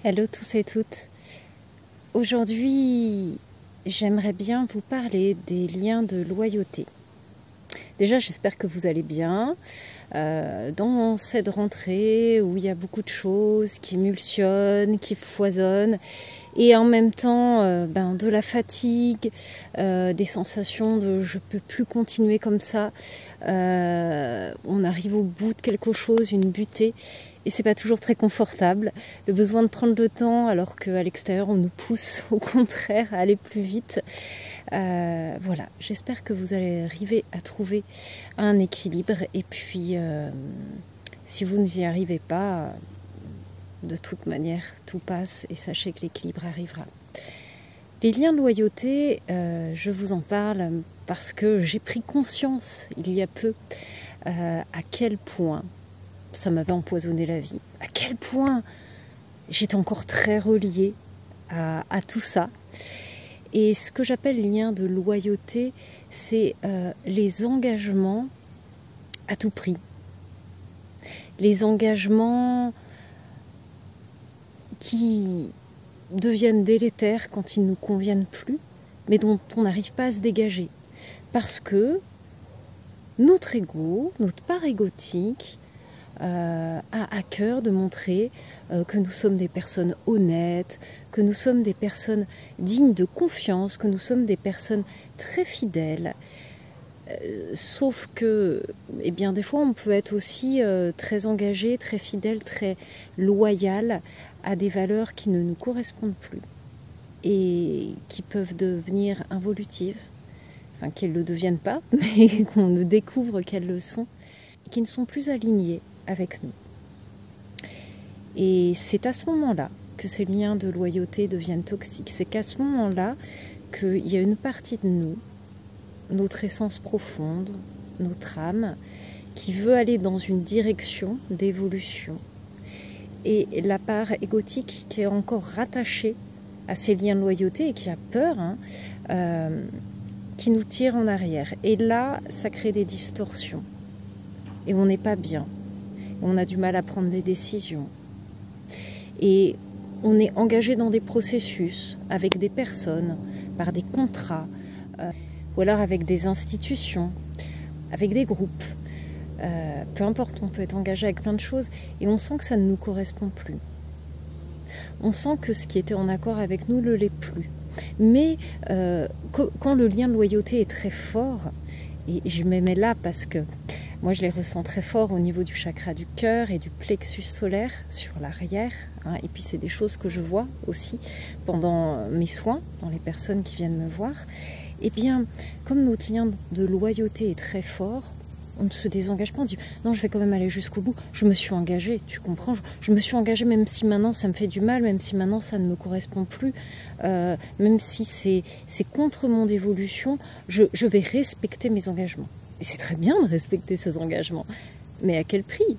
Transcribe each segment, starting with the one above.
Hello tous et toutes. Aujourd'hui, j'aimerais bien vous parler des liens de loyauté. Déjà, j'espère que vous allez bien. Dans cette rentrée où il y a beaucoup de choses qui émulsionnent, qui foisonnent, et en même temps de la fatigue, des sensations de je peux plus continuer comme ça. On arrive au bout de quelque chose, une butée. Et c'est pas toujours très confortable. Le besoin de prendre le temps alors qu'à l'extérieur on nous pousse au contraire à aller plus vite. Voilà, j'espère que vous allez arriver à trouver un équilibre. Et puis, si vous n'y arrivez pas, de toute manière, tout passe et sachez que l'équilibre arrivera. Les liens de loyauté, je vous en parle parce que j'ai pris conscience il y a peu à quel point ça m'avait empoisonné la vie. À quel point j'étais encore très reliée à tout ça. Et ce que j'appelle lien de loyauté, c'est les engagements à tout prix. Les engagements qui deviennent délétères quand ils ne nous conviennent plus, mais dont on n'arrive pas à se dégager. Parce que notre ego, notre part égotique, a à cœur de montrer que nous sommes des personnes honnêtes, que nous sommes des personnes dignes de confiance, que nous sommes des personnes très fidèles. Sauf que, des fois, on peut être aussi très engagé, très fidèle, très loyal à des valeurs qui ne nous correspondent plus et qui peuvent devenir involutives, enfin qu'elles ne le deviennent pas, mais qu'on le découvre qu'elles le sont, et qui ne sont plus alignées avec nous. Et c'est à ce moment-là que ces liens de loyauté deviennent toxiques. C'est qu'à ce moment-là qu'il y a une partie de nous, notre essence profonde, notre âme, qui veut aller dans une direction d'évolution. Et la part égotique qui est encore rattachée à ces liens de loyauté et qui a peur, qui nous tire en arrière. Et là, ça crée des distorsions. Et on n'est pas bien. On a du mal à prendre des décisions. Et on est engagé dans des processus avec des personnes, par des contrats, ou alors avec des institutions, avec des groupes. Peu importe, on peut être engagé avec plein de choses et on sent que ça ne nous correspond plus. On sent que ce qui était en accord avec nous ne l'est plus. Mais quand le lien de loyauté est très fort, et je me mets là parce que moi, je les ressens très fort au niveau du chakra du cœur et du plexus solaire sur l'arrière. Et puis, c'est des choses que je vois aussi pendant mes soins, dans les personnes qui viennent me voir. Eh bien, comme notre lien de loyauté est très fort, on ne se désengage pas. On dit non, je vais quand même aller jusqu'au bout. Je me suis engagée, tu comprends? Je me suis engagée même si maintenant ça me fait du mal, même si maintenant ça ne me correspond plus, même si c'est contre mon évolution, je vais respecter mes engagements. Et c'est très bien de respecter ses engagements. Mais à quel prix?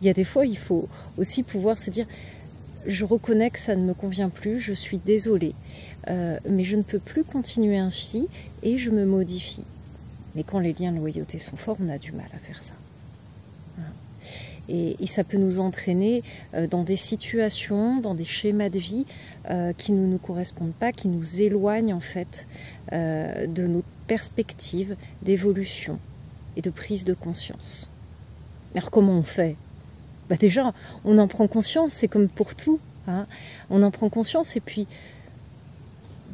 Il y a des fois, il faut aussi pouvoir se dire je reconnais que ça ne me convient plus, je suis désolée, mais je ne peux plus continuer ainsi et je me modifie. Mais quand les liens de loyauté sont forts, on a du mal à faire ça. Et ça peut nous entraîner dans des situations, dans des schémas de vie qui ne nous correspondent pas, qui nous éloignent en fait de notre perspective d'évolution et de prise de conscience. Alors comment on fait? Déjà, on en prend conscience, c'est comme pour tout. On en prend conscience et puis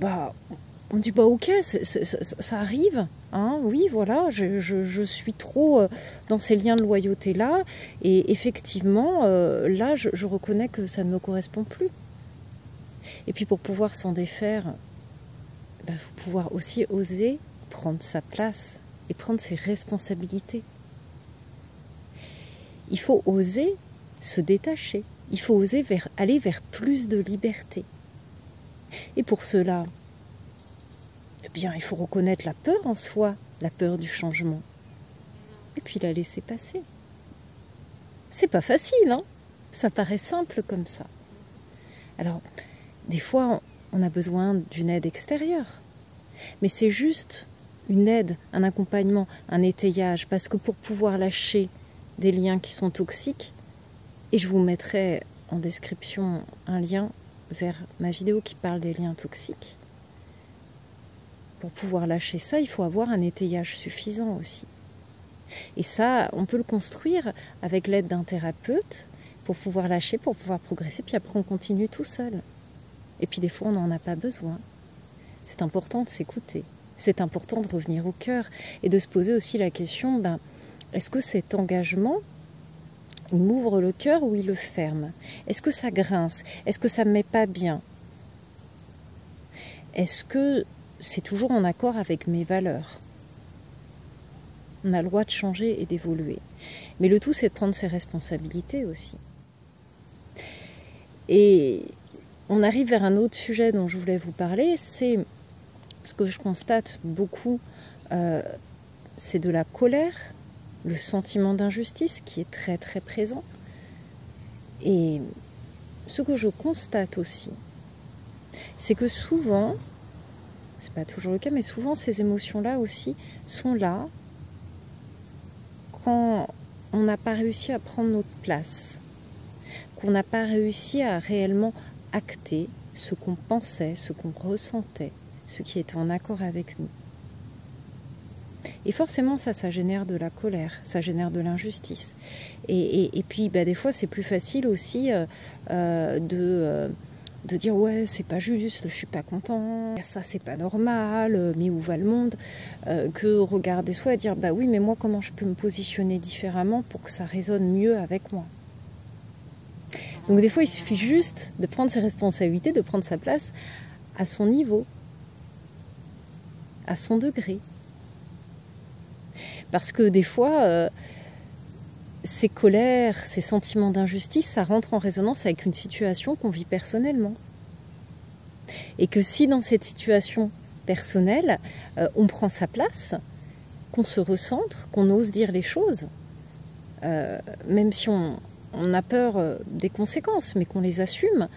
on dit ok, ça arrive. Oui, voilà, je suis trop dans ces liens de loyauté-là. Et effectivement, là, je reconnais que ça ne me correspond plus. Et puis pour pouvoir s'en défaire, il faut pouvoir aussi oser prendre sa place et prendre ses responsabilités. Il faut oser se détacher. Il faut oser aller vers plus de liberté. Et pour cela, il faut reconnaître la peur en soi, la peur du changement. Et puis la laisser passer. C'est pas facile, Ça paraît simple comme ça. Alors, des fois, on a besoin d'une aide extérieure. Mais c'est juste une aide, un accompagnement, un étayage. Parce que pour pouvoir lâcher des liens qui sont toxiques, et je vous mettrai en description un lien vers ma vidéo qui parle des liens toxiques, pour pouvoir lâcher ça, il faut avoir un étayage suffisant aussi. Et ça, on peut le construire avec l'aide d'un thérapeute pour pouvoir lâcher, pour pouvoir progresser, puis après on continue tout seul. Et puis des fois, on n'en a pas besoin. C'est important de s'écouter. C'est important de revenir au cœur et de se poser aussi la question, est-ce que cet engagement, il m'ouvre le cœur ou il le ferme? Est-ce que ça grince? Est-ce que ça ne me met pas bien? Est-ce que c'est toujours en accord avec mes valeurs? On a le droit de changer et d'évoluer. Mais le tout, c'est de prendre ses responsabilités aussi. Et on arrive vers un autre sujet dont je voulais vous parler, c'est ce que je constate beaucoup, c'est de la colère, le sentiment d'injustice qui est très très présent. Et ce que je constate aussi, c'est que souvent, c'est pas toujours le cas, mais souvent ces émotions-là aussi sont là quand on n'a pas réussi à prendre notre place, qu'on n'a pas réussi à réellement acter ce qu'on pensait, ce qu'on ressentait, ce qui était en accord avec nous. Et forcément, ça génère de la colère, ça génère de l'injustice. Et puis, des fois, c'est plus facile aussi de dire « ouais, c'est pas juste, je suis pas content, ça c'est pas normal, mais où va le monde ?» que regarder soi et dire « bah oui, mais moi, comment je peux me positionner différemment pour que ça résonne mieux avec moi ?» Donc des fois, il suffit juste de prendre ses responsabilités, de prendre sa place à son niveau, à son degré. Parce que des fois, ces colères, ces sentiments d'injustice, ça rentre en résonance avec une situation qu'on vit personnellement. Et que si dans cette situation personnelle, on prend sa place, qu'on se recentre, qu'on ose dire les choses, même si on a peur des conséquences, mais qu'on les assume,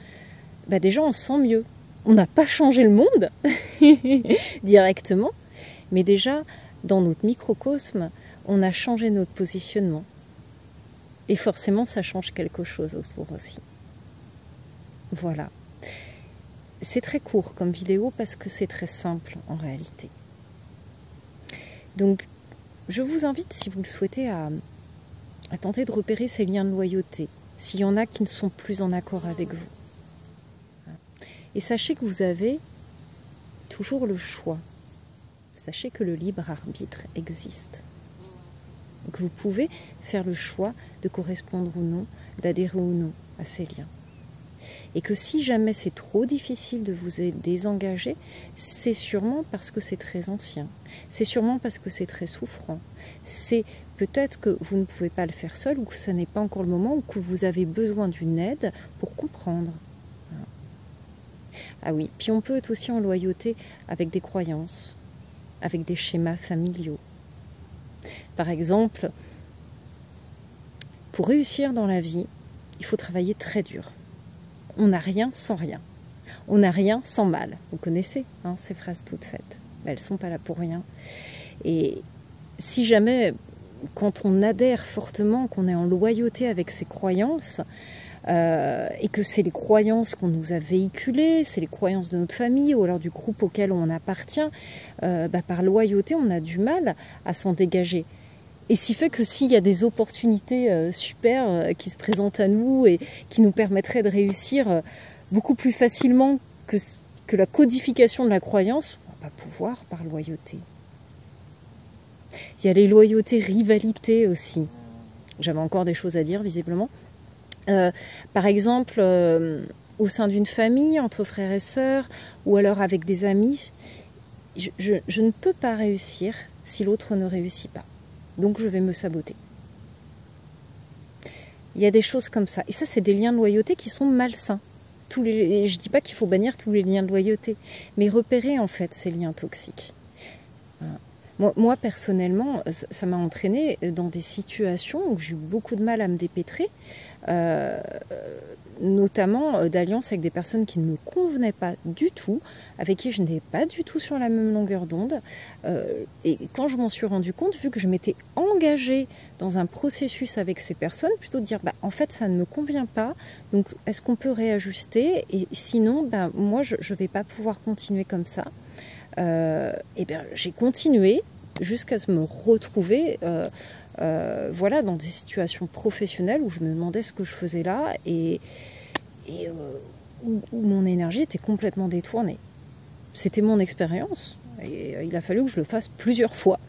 déjà on se sent mieux. On n'a pas changé le monde directement, mais déjà dans notre microcosme, on a changé notre positionnement. Et forcément, ça change quelque chose autour aussi. Voilà. C'est très court comme vidéo parce que c'est très simple en réalité. Donc, je vous invite, si vous le souhaitez, à tenter de repérer ces liens de loyauté, s'il y en a qui ne sont plus en accord avec vous. Et sachez que vous avez toujours le choix. Sachez que le libre arbitre existe. Donc vous pouvez faire le choix de correspondre ou non, d'adhérer ou non à ces liens. Et que si jamais c'est trop difficile de vous désengager, c'est sûrement parce que c'est très ancien. C'est sûrement parce que c'est très souffrant. C'est peut-être que vous ne pouvez pas le faire seul ou que ce n'est pas encore le moment ou que vous avez besoin d'une aide pour comprendre. Ah oui, puis on peut être aussi en loyauté avec des croyances, avec des schémas familiaux. Par exemple, pour réussir dans la vie, il faut travailler très dur. On n'a rien sans rien. On n'a rien sans mal. Vous connaissez ces phrases toutes faites. Elles ne sont pas là pour rien. Et si jamais, quand on adhère fortement, qu'on est en loyauté avec ses croyances, et que c'est les croyances qu'on nous a véhiculées, c'est les croyances de notre famille ou alors du groupe auquel on appartient, par loyauté, on a du mal à s'en dégager. Et ce qui fait que s'il y a des opportunités super qui se présentent à nous et qui nous permettraient de réussir beaucoup plus facilement que la codification de la croyance, on va pouvoir par loyauté. Il y a les loyautés, rivalités aussi. J'avais encore des choses à dire visiblement. Par exemple, au sein d'une famille, entre frères et sœurs, ou alors avec des amis, je ne peux pas réussir si l'autre ne réussit pas. Donc je vais me saboter. Il y a des choses comme ça. Et ça, c'est des liens de loyauté qui sont malsains. Je ne dis pas qu'il faut bannir tous les liens de loyauté, mais repérer en fait ces liens toxiques. Moi, personnellement, ça m'a entraînée dans des situations où j'ai eu beaucoup de mal à me dépêtrer, euh, notamment d'alliances avec des personnes qui ne me convenaient pas du tout, avec qui je n'étais pas du tout sur la même longueur d'onde. Et quand je m'en suis rendu compte, vu que je m'étais engagée dans un processus avec ces personnes, plutôt de dire, bah, en fait, ça ne me convient pas, donc est-ce qu'on peut réajuster? Et sinon, bah, moi, je ne vais pas pouvoir continuer comme ça. Et bien, j'ai continué jusqu'à me retrouver voilà, dans des situations professionnelles où je me demandais ce que je faisais là et où mon énergie était complètement détournée. C'était mon expérience et il a fallu que je le fasse plusieurs fois.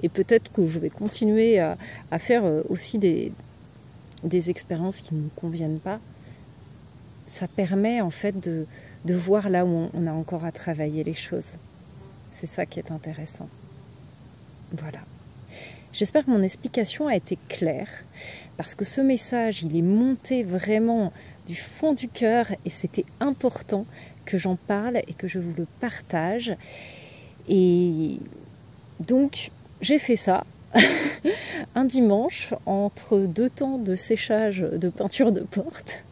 Et peut-être que je vais continuer à faire aussi des expériences qui ne me conviennent pas. Ça permet en fait de voir là où on a encore à travailler les choses. C'est ça qui est intéressant. Voilà. J'espère que mon explication a été claire, parce que ce message, il est monté vraiment du fond du cœur et c'était important que j'en parle et que je vous le partage. Et donc, j'ai fait ça un dimanche entre 2 temps de séchage de peinture de porte,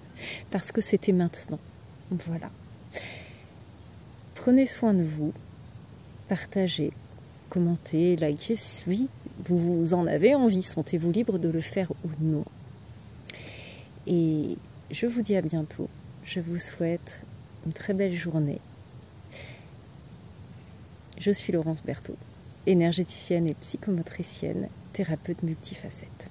parce que c'était maintenant. Voilà. Prenez soin de vous, partagez, commentez, likez, oui, vous en avez envie, sentez-vous libre de le faire ou non. Et je vous dis à bientôt. Je vous souhaite une très belle journée. Je suis Laurence Berthaud, énergéticienne et psychomotricienne, thérapeute multifacette.